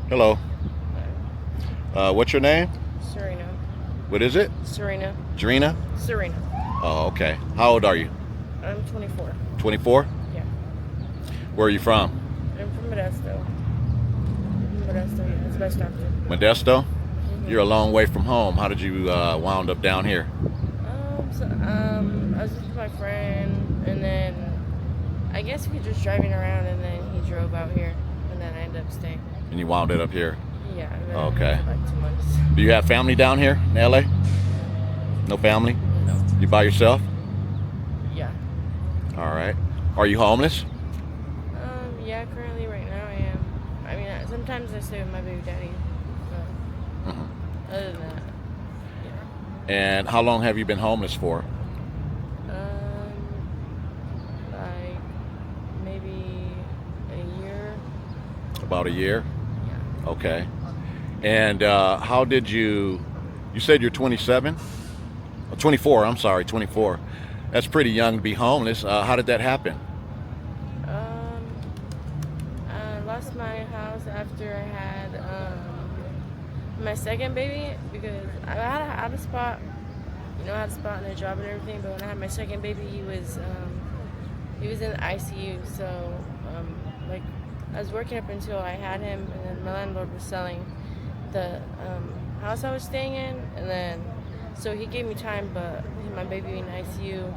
Hello. What's your name? Serena. What is it? Serena. Sarina? Serena. Oh, okay. How old are you? I'm 24. 24? Yeah. Where are you from? I'm from Modesto. Modesto, yeah. It's West Stockton. Modesto? You're a Mm-hmm. long way from home. How did you wound up down here? I was with my friend, and then I guess we were just driving around, and then he drove out here, and then I ended up staying. And you wound it up here? Yeah, and then I Okay. lived for like 2 months. Do you have family down here in LA? No family? No. You by yourself? Yeah. All right. Are you homeless? Yeah, currently right now I am. I mean, sometimes I stay with my baby daddy, Mhm. but other than that, And how long have you been homeless for? like maybe a year. About a year? Yeah. Okay. And how did you said you're 27? Oh, 24, I'm sorry, 24. That's pretty young to be homeless. How did that happen? Um, I lost my house after I had my second baby because I had a spot, I had a spot in a job and everything. But when I had my second baby, he was in the ICU. So like I was working up until I had him, and then my landlord was selling the house I was staying in, and then so he gave me time, but with my baby in ICU,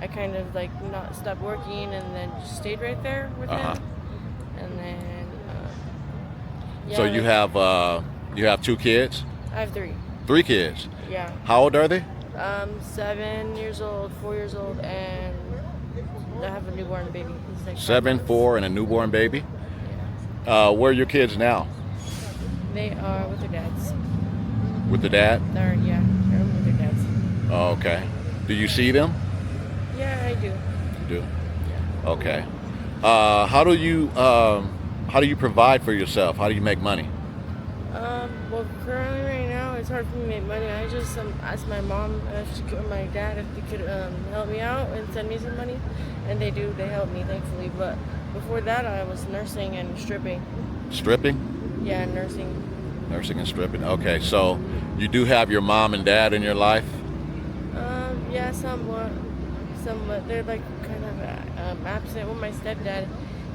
I kind of like not stopped working and then just stayed right there with Uh-huh. him, and then So yeah, like you have two kids? I have three. Three kids. Yeah, How old are they? 7 years old, 4 years old, and I have a newborn baby. He's like 7, 5 months. 4, and a newborn baby. Yeah, Where are your kids now? they are with their dads. With the dad? They're with their dads. Oh, okay. Do you see them? Yeah, I do. You do. Yeah. Okay. How do you provide for yourself? How do you make money? Well, currently right now it's hard for me to make money. I just asked my mom if she could, or my dad if they could help me out and send me some money, and they do. They help me, thankfully. But before that, I was nursing and stripping. Stripping? Yeah, nursing. Nursing and stripping. Okay, so you do have your mom and dad in your life? Yeah, somewhat. Somewhat. They're like kind of absent. Well, my stepdad,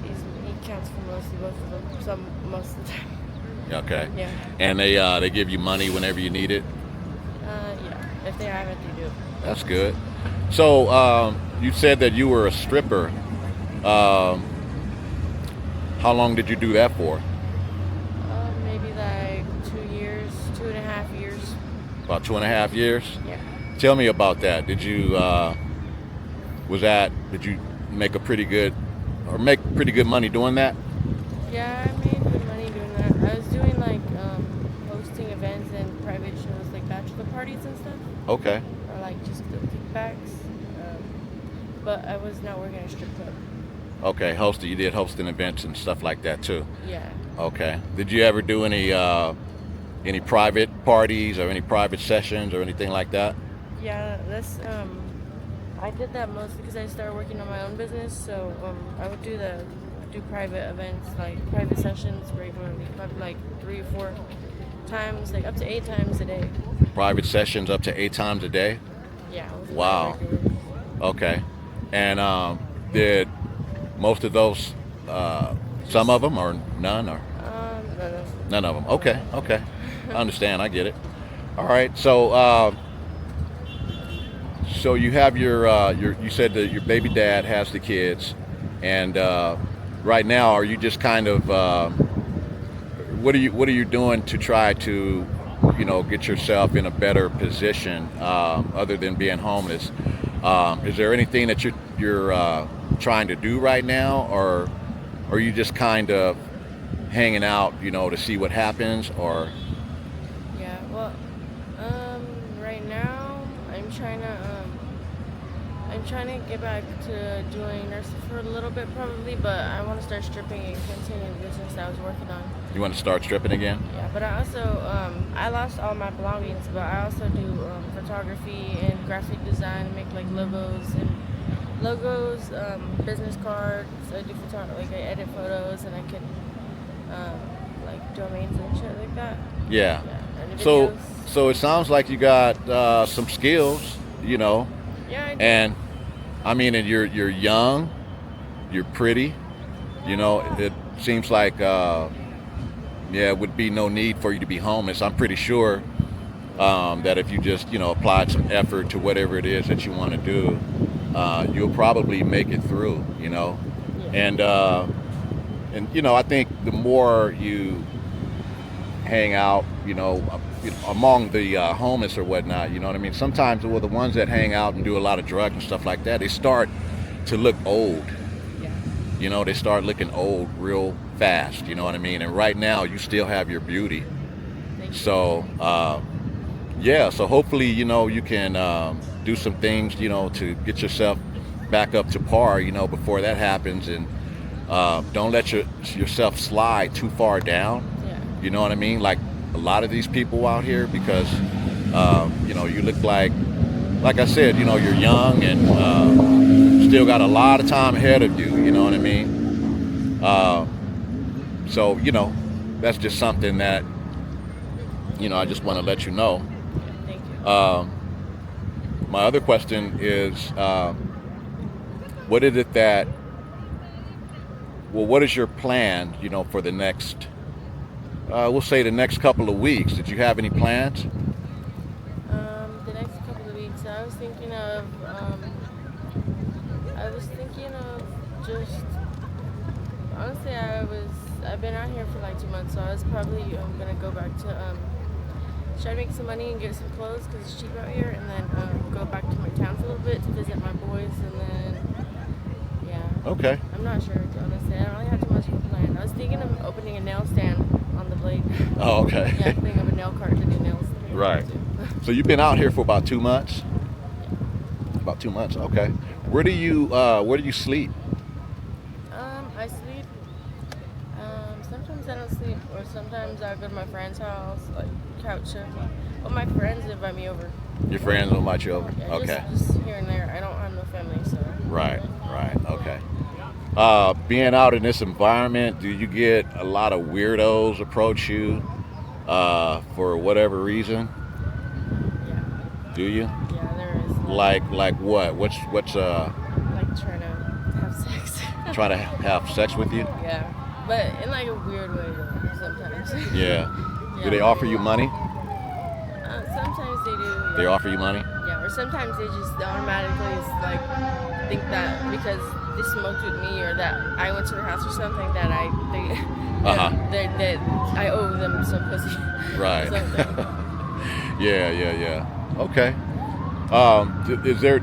he counts for mostly both of them. Most of the time. Okay. Yeah. And they give you money whenever you need it? Yeah. If they have it, they do. That's good. So you said that you were a stripper. Um, how long did you do that for? Maybe like 2 years, 2.5 years. About 2.5 years? Yeah. Tell me about that. Did you make make pretty good money doing that? Yeah, I made good money doing that. I was doing like hosting events and private shows, like bachelor parties and stuff, Okay. or like just the kickbacks. But I was not working at a strip club. Okay, you did hosting events and stuff like that too. Yeah. Okay. Did you ever do any private parties or any private sessions or anything like that? Yeah, I did that mostly because I started working on my own business. So I would do private events, like private sessions regularly, probably like 3 or 4 times, like up to 8 times a day. Private sessions up to 8 times a day? Yeah, it was Wow. pretty regular. Okay. And did most of those, some of them or none or No, no. none of them? Okay, okay. I understand. I get it. All right. So you have you said that your baby dad has the kids, and right now are you just kind of what are you doing to try to get yourself in a better position other than being homeless? Is there anything that you're trying to do right now, or are you just kind of hanging out, to see what happens, or Yeah, well, right now I'm trying to get back to doing nursing for a little bit probably, but I want to start stripping and continue the business I was working on. you want to start stripping again? Yeah, but I also I lost all my belongings, but I also do photography and graphic design, make like logos, business cards. I do like I edit photos, and I can like domains and shit like that. Yeah. Yeah, and So videos. so it sounds like you got some skills, you know, Yeah, I do. and I mean, and you're young, you're pretty, you know. It seems like yeah, it would be no need for you to be homeless. I'm pretty sure that if you just applied some effort to whatever it is that you want to do, you'll probably make it through, Yeah. and I think the more you hang out, among the homeless or whatnot, you know what I mean. Sometimes, well, the ones that hang out and do a lot of drugs and stuff like that, they start to look old. Yeah. They start looking old real fast. You know what I mean. And right now, you still have your beauty. Thank you. So yeah, so hopefully, you can do some things, to get yourself back up to par, before that happens, and don't let yourself slide too far down. Yeah. You know what I mean? Like a lot of these people out here, because you look like I said, you're young and still got a lot of time ahead of you. You know what I mean? So that's just something that I just want to let you know. Thank you. My other question is, what is it that? Well, what is your plan? For the next, we'll say the next couple of weeks. Did you have any plans? The next couple of weeks, I was thinking of just honestly, I've been out here for like 2 months, so I was probably gonna go back to try to make some money and get some clothes because it's cheap out here, and then go back to my town for a little bit to visit my boys, and then yeah. Okay. I'm not sure, honestly. I don't really have too much of a plan. I was thinking of opening a nail stand on the blade. Oh, okay. Yeah, putting up a nail cart to do nails. Right. So you've been out here for about 2 months. About 2 months. Okay. Where do you sleep? I sleep. Sometimes I don't sleep, or sometimes I go to my friend's house, like couch surfing. Well, my friends invite me over. Your friends will invite you over. Yeah, Okay. Just here and there. I don't have no family, so. Right. Okay. Being out in this environment, do you get a lot of weirdos approach you for whatever reason? Yeah. Do you? Yeah, there is. Like what? What's Like trying to have sex. trying to have sex with you? Yeah, but in like a weird way though. Sometimes. Yeah. Yeah. Do they offer you money? Sometimes they do. Yeah. They offer you money? Yeah, or sometimes they just automatically like think that because they smoked with me or that I went to their house or something that that I owe them some pussy. Right. Something. Yeah. Okay.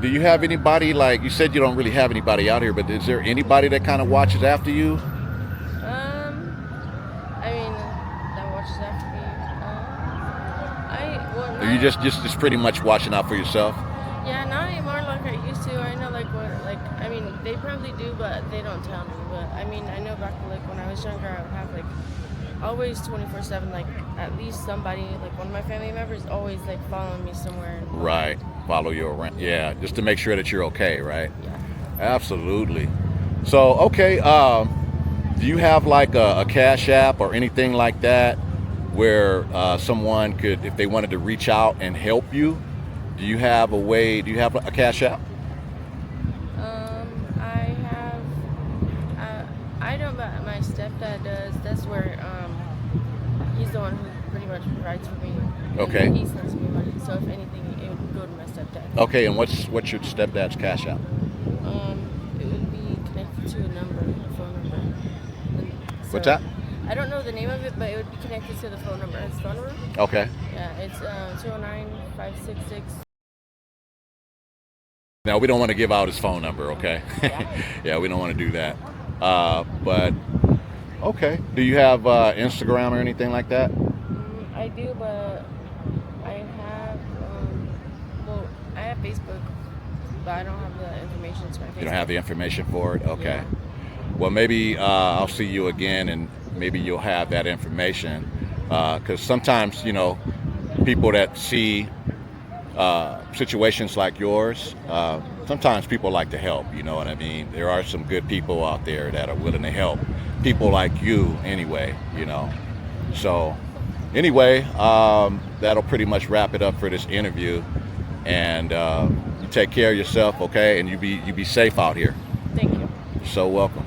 Do you have anybody, like you said you don't really have anybody out here, but is there anybody that kind of watches after you? I mean, that watches after me. Or you just pretty much watching out for yourself? Yeah, not anymore like I used to. I know I mean, they probably do, but they don't tell me. But I mean, I know back like when I was younger, I would have like always 24/7, like at least somebody, like one of my family members, always like following me somewhere. Right. Follow you around. Yeah, just to make sure that you're okay, right? Yeah. Absolutely. So, okay, do you have like a Cash App or anything like that where someone could, if they wanted to reach out and help you, do you have a Cash App? I don't, but my stepdad does. That's where he's the one who pretty much provides for me. Okay. He sends me money, so if anything, it would go to my stepdad. Okay, and what's your stepdad's Cash App? It would be connected to a phone number. So, What's that? I don't know the name of it, but it would be connected to the phone number. His phone number? Okay. Yeah, it's 209-566. Now, we don't want to give out his phone number, okay? Yeah. Yeah, we don't want to do that. But, okay. Do you have Instagram or anything like that? I do, but I have Facebook, but I don't have the information to my Facebook. You don't have the information for it? Okay. Yeah. Well, maybe I'll see you again, and maybe you'll have that information. Because sometimes, people that see situations like yours, sometimes people like to help, you know what I mean? There are some good people out there that are willing to help. People like you, anyway, So anyway, that'll pretty much wrap it up for this interview. And you take care of yourself, okay? And you be safe out here. Thank you. You're so welcome.